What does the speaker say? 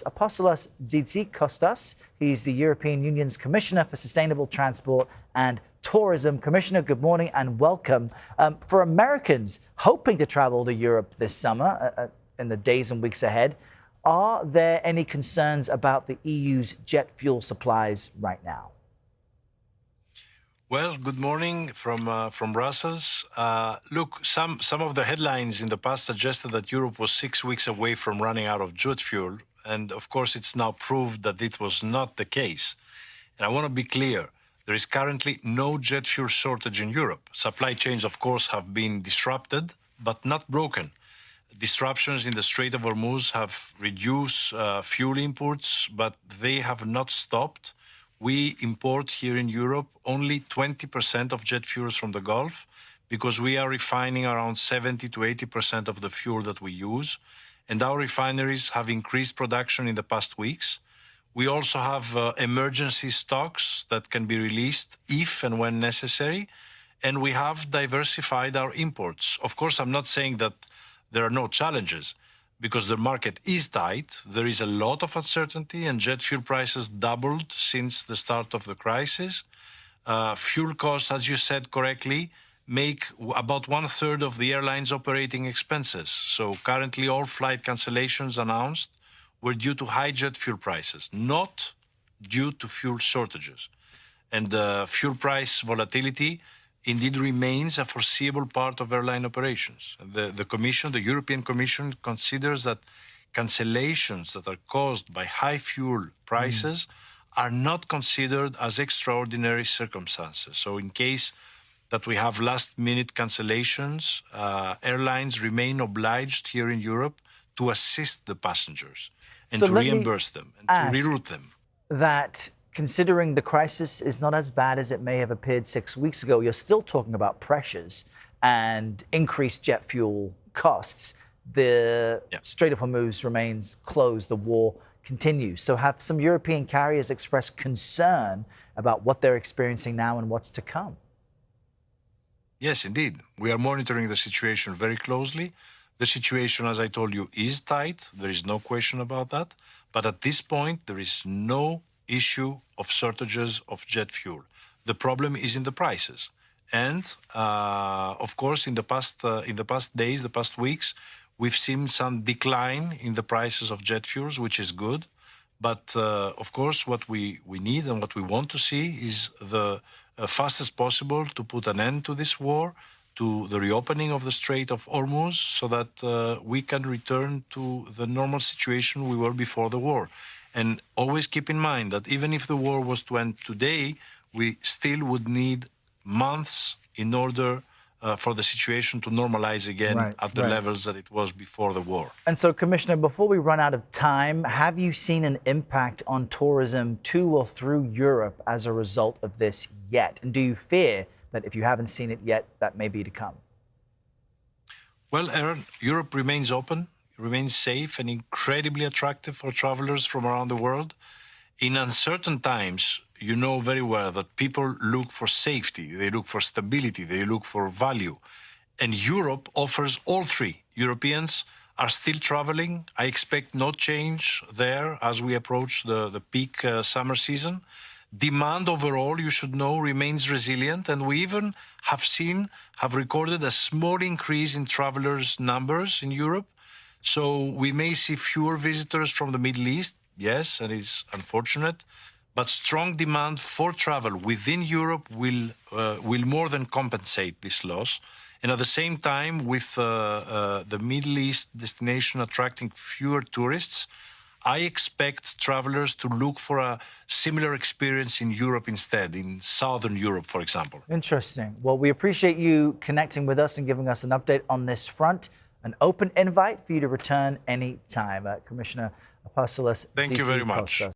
Apostolos Tzitzikostas. He's the European Union's Commissioner for Sustainable Transport and Tourism. Commissioner, good morning and welcome. For Americans hoping to travel to Europe this summer, in the days and weeks ahead, are there any concerns about the EU's jet fuel supplies right now? Well, good morning from Brussels. Look, some of the headlines in the past suggested that Europe was 6 weeks away from running out of jet fuel. And of course, it's now proved that it was not the case. And I want to be clear, there is currently no jet fuel shortage in Europe. Supply chains, of course, have been disrupted, but not broken. Disruptions in the Strait of Hormuz have reduced fuel imports, but they have not stopped. We import here in Europe only 20% of jet fuels from the Gulf because we are refining around 70 to 80% of the fuel that we use. And our refineries have increased production in the past weeks. We also have emergency stocks that can be released if and when necessary. And we have diversified our imports. Of course, I'm not saying that there are no challenges because the market is tight. There is a lot of uncertainty and jet fuel prices doubled since the start of the crisis. Fuel costs, as you said correctly, make about 1/3 of the airline's operating expenses. So currently all flight cancellations announced were due to high jet fuel prices, not due to fuel shortages. And fuel price volatility indeed remains a foreseeable part of airline operations. The European Commission considers that cancellations that are caused by high fuel prices are not considered as extraordinary circumstances. So in case that we have last-minute cancellations, airlines remain obliged here in Europe to assist the passengers and to reimburse them and to reroute them. That considering the crisis is not as bad as it may have appeared 6 weeks ago, you're still talking about pressures and increased jet fuel costs. The Strait of Hormuz remains closed. The war continues. So have some European carriers expressed concern about what they're experiencing now and what's to come? Yes, indeed. We are monitoring the situation very closely. The situation, as I told you, is tight. There is no question about that. But at this point, there is no issue of shortages of jet fuel. The problem is in the prices. And of course, in the past days, the past weeks, we've seen some decline in the prices of jet fuels, which is good. But of course, what we need and what we want to see is the fastest possible to put an end to this war, to the reopening of the Strait of Hormuz, so that we can return to the normal situation we were before the war. And always keep in mind that even if the war was to end today, we still would need months in order for the situation to normalize again at the levels that it was before the war. And so, Commissioner, before we run out of time, have you seen an impact on tourism to or through Europe as a result of this yet? And do you fear that if you haven't seen it yet, that may be to come? Well, Aaron, Europe remains open, remains safe and incredibly attractive for travelers from around the world. In uncertain times, you know very well that people look for safety, they look for stability, they look for value. And Europe offers all three. Europeans are still traveling. I expect no change there as we approach the peak summer season. Demand overall, you should know, remains resilient. And we even have recorded a small increase in travelers' numbers in Europe. So we may see fewer visitors from the Middle East, yes, and it's unfortunate, but strong demand for travel within Europe will more than compensate this loss. And at the same time, with the Middle East destination attracting fewer tourists, I expect travelers to look for a similar experience in Europe instead, in Southern Europe, for example. Interesting. Well, we appreciate you connecting with us and giving us an update on this front. An open invite for you to return any time. Commissioner Apostolos Tzitzikostas. Thank you very much.